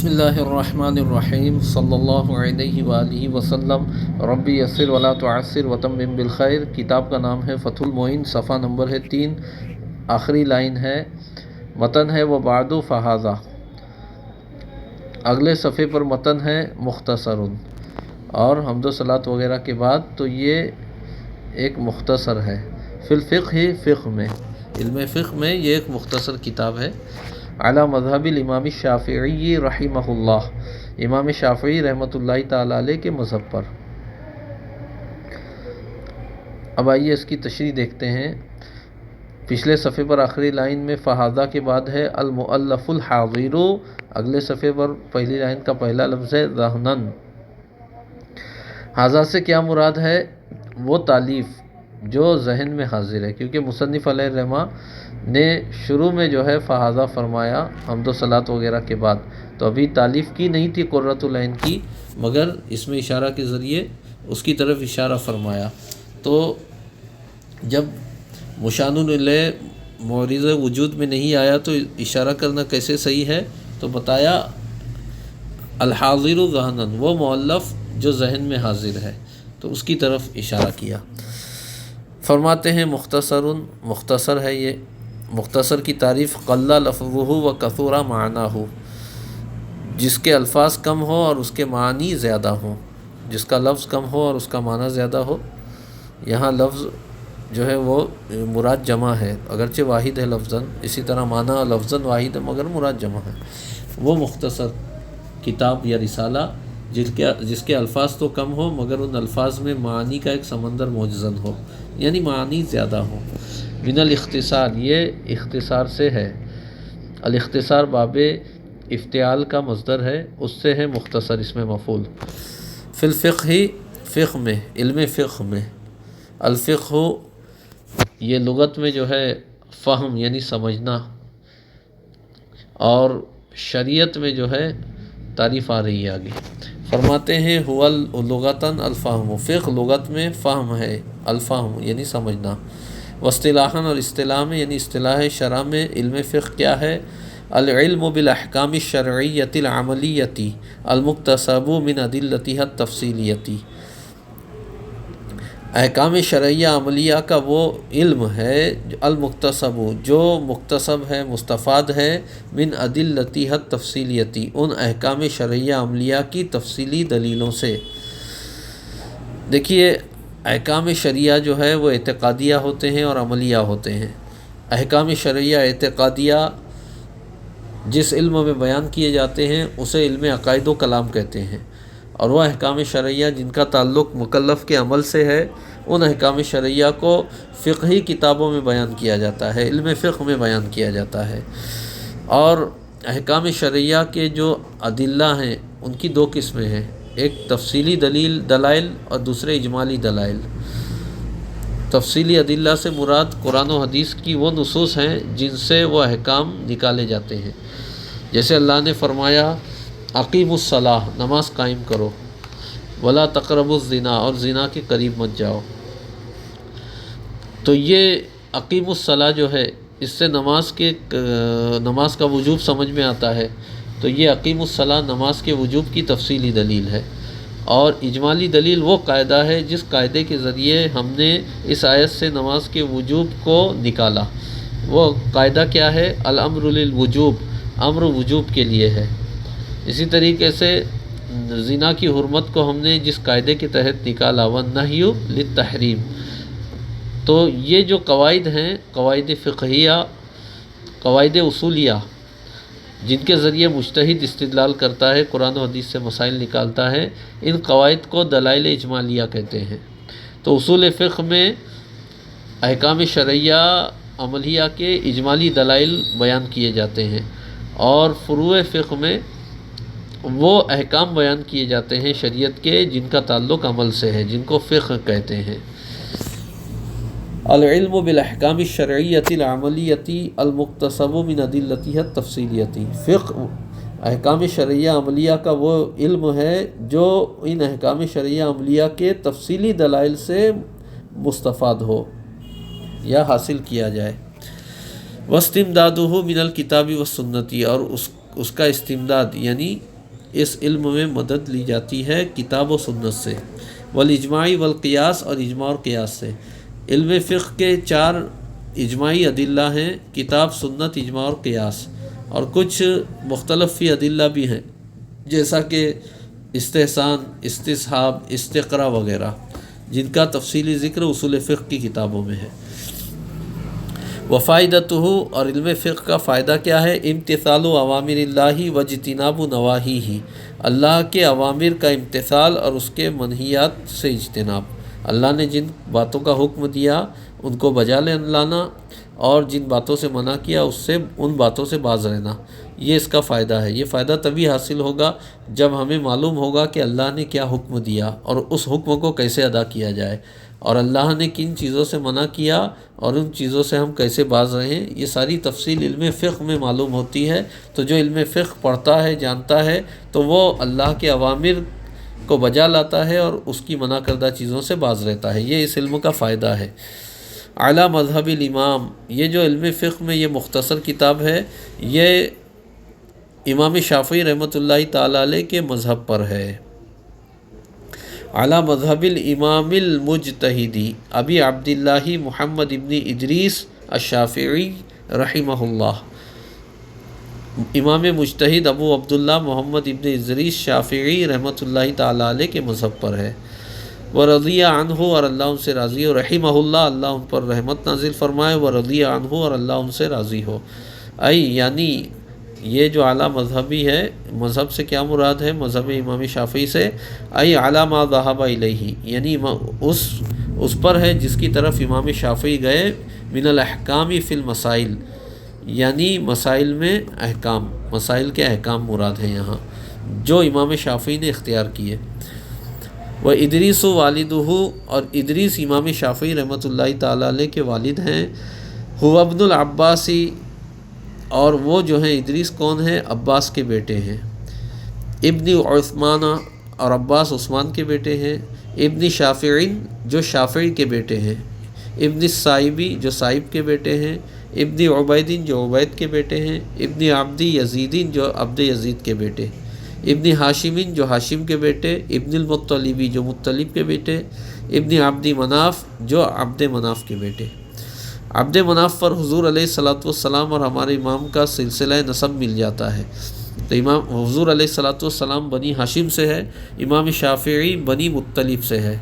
بسم اللہ الرحمن الرحیم صلی اللہ علیہ وآلہ وسلم ربی یسر ولا تعسر وتمم بالخیر۔ کتاب کا نام ہے فتح المعین، صفحہ نمبر ہے 3، آخری لائن ہے، متن ہے وبعد فہذا۔ اگلے صفحے پر متن ہے مختصر، اور حمد و صلاۃ وغیرہ کے بعد تو یہ ایک مختصر ہے۔ فی الفقہ، فقہ میں، علم فقہ میں یہ ایک مختصر کتاب ہے۔ علی مذہب الامام الشافعی رحمہ اللہ، امام شافعی رحمۃ اللہ تعالی علیہ کے مذہب پر۔ اب آئیے اس کی تشریح دیکھتے ہیں۔ پچھلے صفحے پر آخری لائن میں فہذا کے بعد ہے المؤلف الحاضر، اگلے صفحے پر پہلی لائن کا پہلا لفظ ہے ذہنن۔ حاضر سے کیا مراد ہے؟ وہ تالیف جو ذہن میں حاضر ہے، کیونکہ مصنف علیہ الرحمہ نے شروع میں جو ہے فہذا فرمایا حمد و صلاۃ وغیرہ کے بعد، تو ابھی تالیف کی نہیں تھی قرۃ العین کی، مگر اس میں اشارہ کے ذریعے اس کی طرف اشارہ فرمایا۔ تو جب مشان الیہ معرض وجود میں نہیں آیا تو اشارہ کرنا کیسے صحیح ہے؟ تو بتایا الحاضر ذہنن، وہ مؤلف جو ذہن میں حاضر ہے، تو اس کی طرف اشارہ کیا۔ فرماتے ہیں مختصر ہے یہ۔ مختصر کی تعریف قل لفظہ و کثر معناہ، جس کے الفاظ کم ہو اور اس کے معنی زیادہ ہوں، جس کا لفظ کم ہو اور اس کا معنی زیادہ ہو۔ یہاں لفظ جو ہے وہ مراد جمع ہے، اگرچہ واحد ہے لفظاً، اسی طرح معنی لفظاً واحد ہے مگر مراد جمع ہے۔ وہ مختصر کتاب یا رسالہ جس کے الفاظ تو کم ہو مگر ان الفاظ میں معانی کا ایک سمندر موجزن ہو، یعنی معانی زیادہ ہو۔ من الاختصار، یہ اختصار سے ہے۔ الاختصار باب افتعال کا مصدر ہے، اس سے ہے مختصر اسم مفعول۔ فی الفقہ، فقہ میں، علم فقہ میں۔ الفقہ یہ لغت میں جو ہے فہم یعنی سمجھنا، اور شریعت میں جو ہے تعریف آ رہی ہے آگے۔ فرماتے ہیں هو لغتاً الفہم، فقہ لغت میں فہم ہے، الفہم یعنی سمجھنا۔ واصطلاحاً، اور اصطلاح میں یعنی اصطلاح شرع میں علم فقہ کیا ہے؟ العلم بالاحکام الشرعیۃ العملیۃ المکتسب من ادلتها التفصیلیۃ۔ احکام شرعیہ عملیہ کا وہ علم ہے المکتسب، جو مکتسب ہے، مستفاد ہے، من ادلتها التفصیلیۃ، ان احکام شرعیہ عملیہ کی تفصیلی دلیلوں سے۔ دیکھیے، احکام شرعیہ جو ہے وہ اعتقادیہ ہوتے ہیں اور عملیہ ہوتے ہیں۔ احکام شرعیہ اعتقادیہ جس علم میں بیان کیے جاتے ہیں اسے علم عقائد و کلام کہتے ہیں، اور وہ احکام شرعیہ جن کا تعلق مکلف کے عمل سے ہے، ان احکام شرعیہ کو فقہی کتابوں میں بیان کیا جاتا ہے، علم فقہ میں بیان کیا جاتا ہے۔ اور احکام شرعیہ کے جو ادلہ ہیں ان کی دو قسمیں ہیں، ایک تفصیلی دلائل اور دوسرے اجمالی دلائل۔ تفصیلی ادلہ سے مراد قرآن و حدیث کی وہ نصوص ہیں جن سے وہ احکام نکالے جاتے ہیں، جیسے اللہ نے فرمایا اقیموا الصلاۃ، نماز قائم کرو، ولا تقربوا الزنا، اور زنا کے قریب مت جاؤ۔ تو یہ اقیموا الصلاۃ جو ہے اس سے نماز کا وجوب سمجھ میں آتا ہے، تو یہ اقیموا الصلاۃ نماز کے وجوب کی تفصیلی دلیل ہے۔ اور اجمالی دلیل وہ قاعدہ ہے جس قاعدے کے ذریعے ہم نے اس آیت سے نماز کے وجوب کو نکالا۔ وہ قاعدہ کیا ہے؟ الامر للوجوب، امر وجوب کے لیے ہے۔ اسی طریقے سے زنا کی حرمت کو ہم نے جس قاعدے کے تحت نکالا، والنہی للتحریم۔ تو یہ جو قواعد ہیں، قواعد فقہیہ، قواعد اصولیہ، جن کے ذریعے مجتہد استدلال کرتا ہے، قرآن و حدیث سے مسائل نکالتا ہے، ان قواعد کو دلائل اجمالیہ کہتے ہیں۔ تو اصول فقہ میں احکام شرعیہ عملیہ کے اجمالی دلائل بیان کیے جاتے ہیں، اور فروع فقہ میں وہ احکام بیان کیے جاتے ہیں شریعت کے جن کا تعلق عمل سے ہے، جن کو فقہ کہتے ہیں۔ العلم بالاحکام الشرعیۃ العملیۃ المکتسب من ادلتها التفصیلیۃ۔ فقہ احکام شرعیہ عملیہ کا وہ علم ہے جو ان احکام شرعیہ عملیہ کے تفصیلی دلائل سے مستفاد ہو یا حاصل کیا جائے۔ واستمدادہ من الکتاب والسنت، اور اس کا استمداد یعنی اس علم میں مدد لی جاتی ہے کتاب و سنت سے، والاجماعی والقیاس، اور اجماع اور قیاس سے۔ علم فقہ کے 4 اجماعی ادلہ ہیں، کتاب، سنت، اجماع اور قیاس، اور کچھ مختلف فی ادلہ بھی ہیں جیسا کہ استحسان، استصحاب، استقراء وغیرہ، جن کا تفصیلی ذکر اصول فقہ کی کتابوں میں ہے۔ وفائدتہ، اور علم فقہ کا فائدہ کیا ہے؟ امتثال اوامر اللہ واجتناب نواہیہ، اللہ کے اوامر کا امتثال اور اس کے منہیات سے اجتناب۔ اللہ نے جن باتوں کا حکم دیا ان کو بجا لانا، اور جن باتوں سے منع کیا ان باتوں سے باز رہنا، یہ اس کا فائدہ ہے۔ یہ فائدہ تبھی حاصل ہوگا جب ہمیں معلوم ہوگا کہ اللہ نے کیا حکم دیا اور اس حکم کو کیسے ادا کیا جائے، اور اللہ نے کن چیزوں سے منع کیا اور ان چیزوں سے ہم کیسے باز رہیں۔ یہ ساری تفصیل علم فقہ میں معلوم ہوتی ہے۔ تو جو علم فقہ پڑھتا ہے، جانتا ہے، تو وہ اللہ کے اوامر کو بجا لاتا ہے اور اس کی منع کردہ چیزوں سے باز رہتا ہے۔ یہ اس علم کا فائدہ ہے۔ اعلیٰ مذہب الامام، یہ جو علم فقہ میں یہ مختصر کتاب ہے، یہ امام شافعی رحمۃ اللہ تعالیٰ علیہ کے مذہب پر ہے۔ اعلیٰ مذہب الامام المجتہدی ابی عبداللہ محمد ابن ادریس الشافعی رحمہ اللہ، امام مجتہد ابو عبداللہ محمد ابن ادریس شافعی رحمۃ اللہ تعالیٰ علیہ کے مذہب پر ہے۔ ورضی عنہ، اور اللہ ان سے راضی ہو، رحمہ اللہ، اللہ ان پر رحمت نازل فرمائے، ورضی عنہ، اور اللہ ان سے راضی ہو۔ یعنی یہ جو اعلیٰ مذہبی ہے، مذہب سے کیا مراد ہے؟ مذہب امام شافعی سے اعلیٰ ما ذہب الیہ، یعنی اس پر ہے جس کی طرف امام شافعی گئے، من الاحکام فی المسائل، یعنی مسائل میں احکام، مسائل کے احکام مراد ہیں یہاں جو امام شافعی نے اختیار کیے۔ وہ ادریس والدہ، اور ادریس امام شافعی رحمۃ اللہ تعالیٰ علیہ کے والد ہیں۔ هو ابن العباسی، اور وہ جو ہیں ادریس کون ہیں؟ عباس کے بیٹے ہیں۔ ابن عثمان، اور عباس عثمان کے بیٹے ہیں۔ ابن شافعین، جو شافعی کے بیٹے ہیں۔ ابن السائبی، جو سائب کے بیٹے ہیں۔ ابن عبیدین، جو عبید کے بیٹے ہیں۔ ابن عبد یزیدین، جو عبد یزید کے بیٹے۔ ابن ہاشمین، جو ہاشم کے بیٹے۔ ابن المطلبی، جو مطلب کے بیٹے۔ ابن عبد مناف، جو عبد مناف کے بیٹے۔ عبد مناف پر حضور علیہ الصلوۃ والسلام اور ہمارے امام کا سلسلہ نسب مل جاتا ہے۔ تو امام حضور علیہ الصلوۃ والسلام بنی ہاشم سے ہے، امام شافعی بنی مطلب سے ہے۔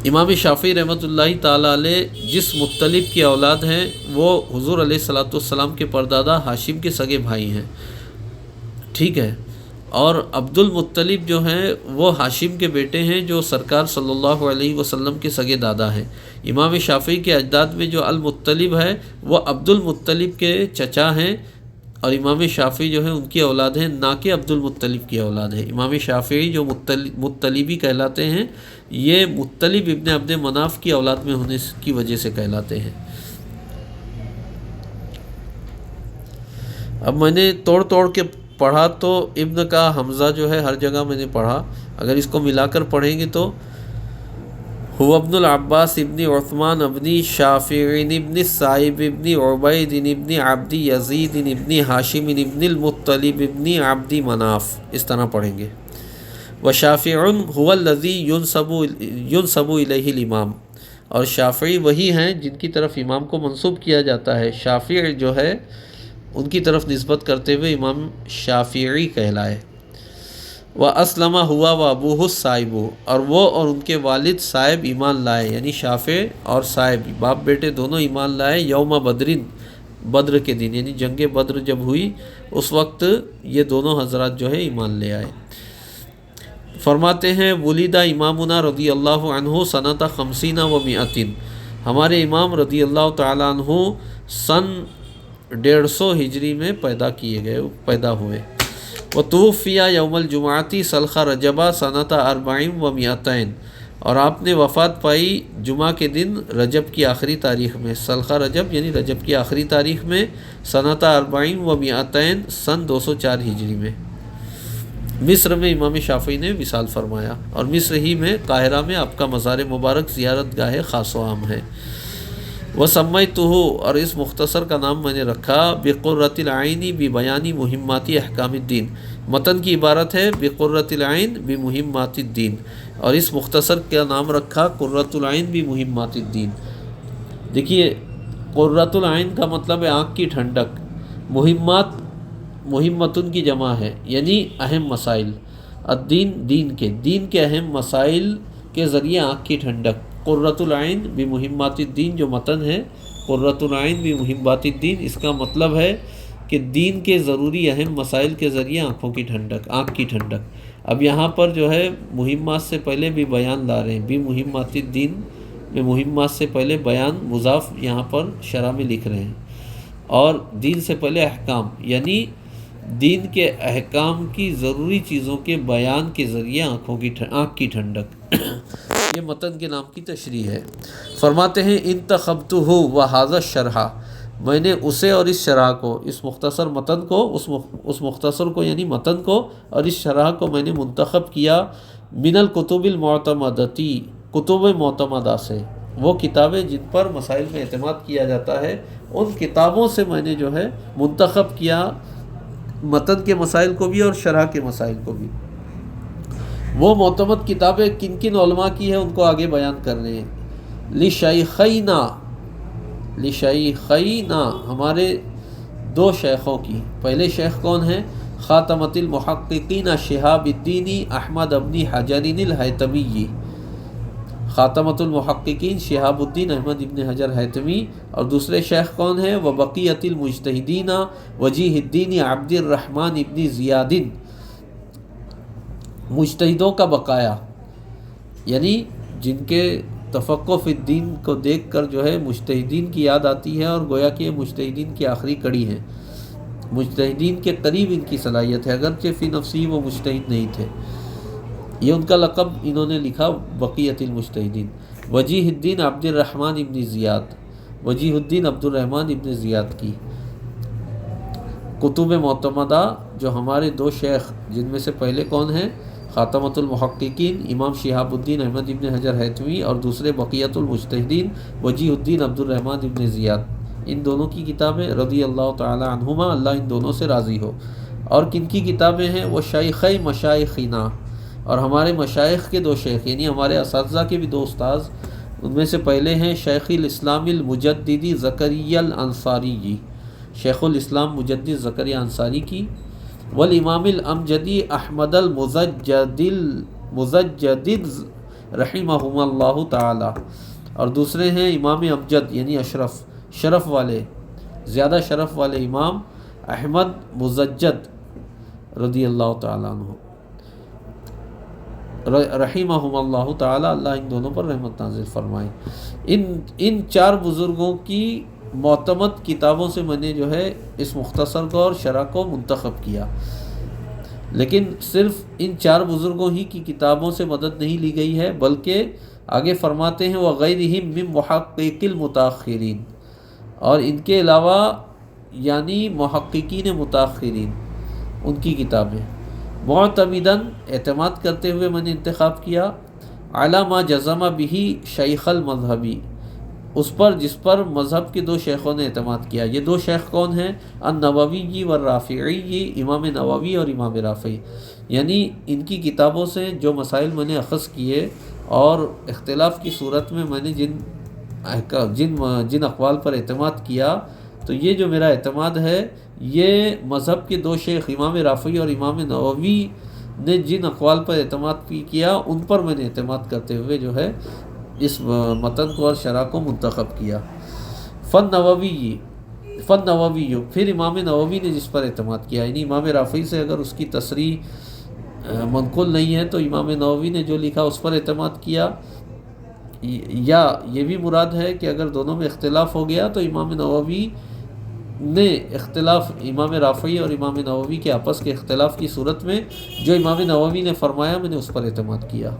امام شافعی رحمۃ اللہ تعالیٰ علیہ جس مطلب کی اولاد ہیں وہ حضور علیہ الصلوۃ والسلام کے پردادا ہاشم کے سگے بھائی ہیں، ٹھیک ہے۔ اور عبد المطلب جو ہیں وہ ہاشم کے بیٹے ہیں، جو سرکار صلی اللہ علیہ وسلم کے سگے دادا ہیں۔ امام شافعی کے اجداد میں جو المطلب ہے وہ عبد المطلب کے چچا ہیں، اور امام شافعی جو ہیں ان کی اولاد ہیں، نہ کہ عبد المطلب کی اولاد ہے۔ امام شافعی جو مطلبی کہلاتے ہیں، یہ مطلب ابن عبد مناف کی اولاد میں ہونے کی وجہ سے کہلاتے ہیں۔ اب میں نے توڑ کے پڑھا تو ابن کا حمزہ جو ہے ہر جگہ میں نے پڑھا، اگر اس کو ملا کر پڑھیں گے تو هو ابن العباس ابن عثمان ابن شافعین ابن السائب ابن عبید ابن عبد یزید ابن ہاشم ابن المطلب ابن عبد مناف، اس طرح پڑھیں گے۔ وشافع هو الذی ینسب الیہ الامام، اور شافعی وہی ہیں جن کی طرف امام کو منسوب کیا جاتا ہے۔ شافع جو ہے ان کی طرف نسبت کرتے ہوئے امام شافعی کہلائے۔ وَأَسْلَمَ هُوَ وَأَبُوهُ السَّائِبُ، اور وہ اور ان کے والد سائب ایمان لائے، یعنی شافع اور سائب باپ بیٹے دونوں ایمان لائے، یوم بدرین، بدر کے دن، یعنی جنگ بدر جب ہوئی اس وقت یہ دونوں حضرات جو ہے ایمان لے آئے۔ فرماتے ہیں ولیدہ امامنا رضی اللہ عنہ سنۃ 50 و 100، ہمارے امام رضی اللہ تعالیٰ عنہ سن 150 ہجری میں پیدا ہوئے۔ وتوفی یوم الجمعۃ سلخ رجبہ سنۃ 40 و 200، اور آپ نے وفات پائی جمعہ کے دن رجب کی آخری تاریخ میں، سلخہ رجب یعنی رجب کی آخری تاریخ میں، سنۃ 40 و 200 سن 204 ہجری میں۔ مصر میں امام شافعی نے وصال فرمایا، اور مصر ہی میں قاہرہ میں آپ کا مزار مبارک زیارت گاہ خاص و عام ہے۔ وسمیتہ، اور اس مختصر کا نام میں نے رکھا بقرۃ العین ببیان مہمات احکام الدین، متن کی عبارت ہے بقرۃ العین بمہمات الدین، اور اس مختصر کا نام رکھا قرۃ العین بمہمات الدین۔ دیکھیے قرۃ العین کا مطلب ہے آنکھ کی ٹھنڈک، مہمات مہمتن کی جمع ہے یعنی اہم مسائل، الدین دین کے اہم مسائل کے ذریعے آنکھ کی ٹھنڈک۔ قرۃ العین بمہمات الدین جو متن ہے قرۃ العین بمہمات الدین، اس کا مطلب ہے کہ دین کے ضروری اہم مسائل کے ذریعے آنکھ کی ٹھنڈک۔ اب یہاں پر جو ہے مہمات سے پہلے بھی بیان لا رہے ہیں، بمہمات الدین میں مہمات سے پہلے بیان مضاف یہاں پر شرح میں لکھ رہے ہیں، اور دین سے پہلے احکام، یعنی دین کے احکام کی ضروری چیزوں کے بیان کے ذریعے آنکھ کی ٹھنڈک۔ یہ متن کے نام کی تشریح ہے۔ فرماتے ہیں انتخبتہ وہذا الشرح، میں نے اسے اور اس شرح کو، اس مختصر متن کو، اس مختصر کو یعنی متن کو اور اس شرح کو میں نے منتخب کیا من الکتب المعتمدتی، کتب معتمدہ سے، وہ کتابیں جن پر مسائل میں اعتماد کیا جاتا ہے، ان کتابوں سے میں نے جو ہے منتخب کیا متن کے مسائل کو بھی اور شرح کے مسائل کو بھی۔ وہ معتمد کتابیں کن کن علماء کی ہیں ان کو آگے بیان کر رہے ہیں۔ لشیخینا ہمارے دو شیخوں کی، پہلے شیخ کون ہیں؟ خاتمۃ المحققین شہاب الدین احمد ابن حجر الہیتمی، خاتمۃ المحققین شہاب الدین احمد ابن حجر حیتمی، اور دوسرے شیخ کون ہیں؟ وبقیۃ المجتہدین وجیہ الدین عبد الرحمن ابن زیاد، مجتہدوں کا بقایا، یعنی جن کے تفقہ فی الدین کو دیکھ کر جو ہے مجتہدین کی یاد آتی ہے، اور گویا کہ یہ مجتہدین کی آخری کڑی ہیں، مجتہدین کے قریب ان کی صلاحیت ہے، اگرچہ فی نفسی وہ مجتہد نہیں تھے۔ یہ ان کا لقب انہوں نے لکھا بقیۃ المجتہدین۔ وجیہ الدین عبد الرحمن ابن زیاد، وجیہ الدین عبد الرحمن ابن زیاد کی کتب معتمدہ جو ہمارے دو شیخ، جن میں سے پہلے کون ہیں؟ خاتمۃ المحققین امام شہاب الدین احمد ابن حجر حیتمی، اور دوسرے بقیۃ المجتہدین وجیہ الدین عبد الرحمن ابن زیاد، ان دونوں کی کتابیں رضی اللہ تعالی عنہما، اللہ ان دونوں سے راضی ہو۔ اور کن کی کتابیں ہیں؟ وہ شیخی مشائخنا، اور ہمارے مشائخ کے دو شیخ یعنی ہمارے اساتذہ کے بھی دو استاذ، ان میں سے پہلے ہیں شیخ الاسلام المجدد زکریا الانصاری جی، شیخ الاسلام مجدد زکریا انصاری کی، والامام الامجدی احمد المزجدد رحمہم اللہ تعالی، اور دوسرے ہیں امام امجد یعنی شرف والے، زیادہ شرف والے امام احمد مزجد رضی اللہ تعالیٰ عنہ، رحمہم اللہ تعالی، اللہ ان دونوں پر رحمت نازل فرمائے۔ ان چار بزرگوں کی معتمد کتابوں سے میں نے جو ہے اس مختصر کو اور شرح کو منتخب کیا، لیکن صرف ان چار بزرگوں ہی کی کتابوں سے مدد نہیں لی گئی ہے، بلکہ آگے فرماتے ہیں وغیرہم من محقق المتاخرین، اور ان کے علاوہ یعنی محققین متاخرین ان کی کتابیں، معتمداً اعتماد کرتے ہوئے میں نے انتخاب کیا، علی ما جزم بہ شیخ المذہبی، اس پر جس پر مذہب کے دو شیخوں نے اعتماد کیا۔ یہ دو شیخ کون ہیں؟ النووی والرافعی، امام نووی اور امام رافعی، یعنی ان کی کتابوں سے جو مسائل میں نے اخذ کیے اور اختلاف کی صورت میں میں نے جن اقوال پر اعتماد کیا، تو یہ جو میرا اعتماد ہے یہ مذہب کے دو شیخ امام رافعی اور امام نووی نے جن اقوال پر اعتماد کیا ان پر میں نے اعتماد کرتے ہوئے جو ہے اس متن کو اور شرح کو منتخب کیا۔ فن نووی، پھر امام نووی نے جس پر اعتماد کیا، یعنی امام رافعی سے اگر اس کی تصریح منقول نہیں ہے تو امام نووی نے جو لکھا اس پر اعتماد کیا، یا یہ بھی مراد ہے کہ اگر دونوں میں اختلاف ہو گیا تو امام نووی نے اختلاف، امام رافعی اور امام نووی کے آپس کے اختلاف کی صورت میں جو امام نووی نے فرمایا میں نے اس پر اعتماد کیا۔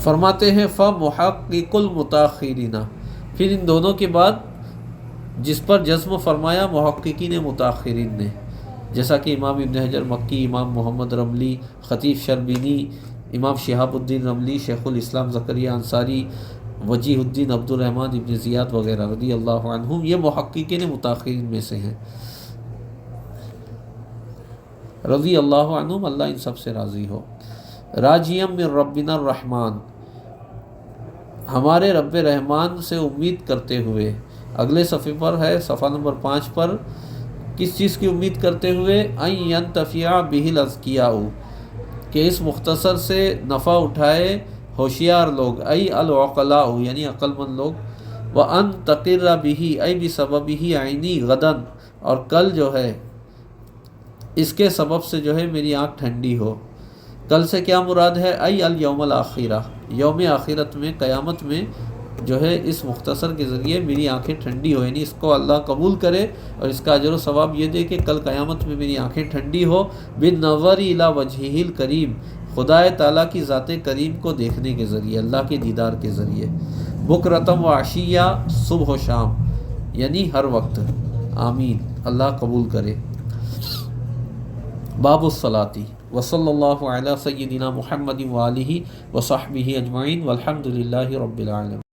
فرماتے ہیں فَمُحَقِّقُ الْمُتَأَخِّرِينَ، پھر ان دونوں کے بعد جس پر جزم فرمایا محققین متاخرین نے، جیسا کہ امام ابن حجر مکی، امام محمد رملی، خطیب شربینی، امام شہاب الدین رملی، شیخ الاسلام زکریا انصاری وجیہ الدین عبد الرحمن ابن زیاد وغیرہ رضی اللہ عنہم، یہ محققین متاخرین میں سے ہیں رضی اللہ عنہم، اللہ ان سب سے راضی ہو۔ راجیم من ربنا الرحمن، ہمارے رب رحمان سے امید کرتے ہوئے، اگلے صفحے پر ہے، صفحہ نمبر 5 پر، کس چیز کی امید کرتے ہوئے؟ ان ینتفع بہ الاذکیاء، کہ اس مختصر سے نفع اٹھائے ہوشیار لوگ، ای العقلاء یعنی عقل مند لوگ، وان تقر بہ ای بسببہ عینی غدن، اور کل جو ہے اس کے سبب سے جو ہے میری آنکھ ٹھنڈی ہو۔ کل سے کیا مراد ہے؟ ای الیوم الاخرہ، یوم آخرت میں، قیامت میں جو ہے اس مختصر کے ذریعے میری آنکھیں ٹھنڈی ہو، یعنی اس کو اللہ قبول کرے اور اس کا اجر و ثواب یہ دے کہ کل قیامت میں میری آنکھیں ٹھنڈی ہو، بالنظر الی وجہہ الکریم، خدا تعالیٰ کی ذات کریم کو دیکھنے کے ذریعے، اللہ کے دیدار کے ذریعے، بکرتم و عشیہ، صبح و شام، یعنی ہر وقت، آمین، اللہ قبول کرے۔ باب الصلاۃ، وصلی اللہ علی سیدنا محمد وآلہ وصحبہ اجمعین، والحمد للہ رب العالمین۔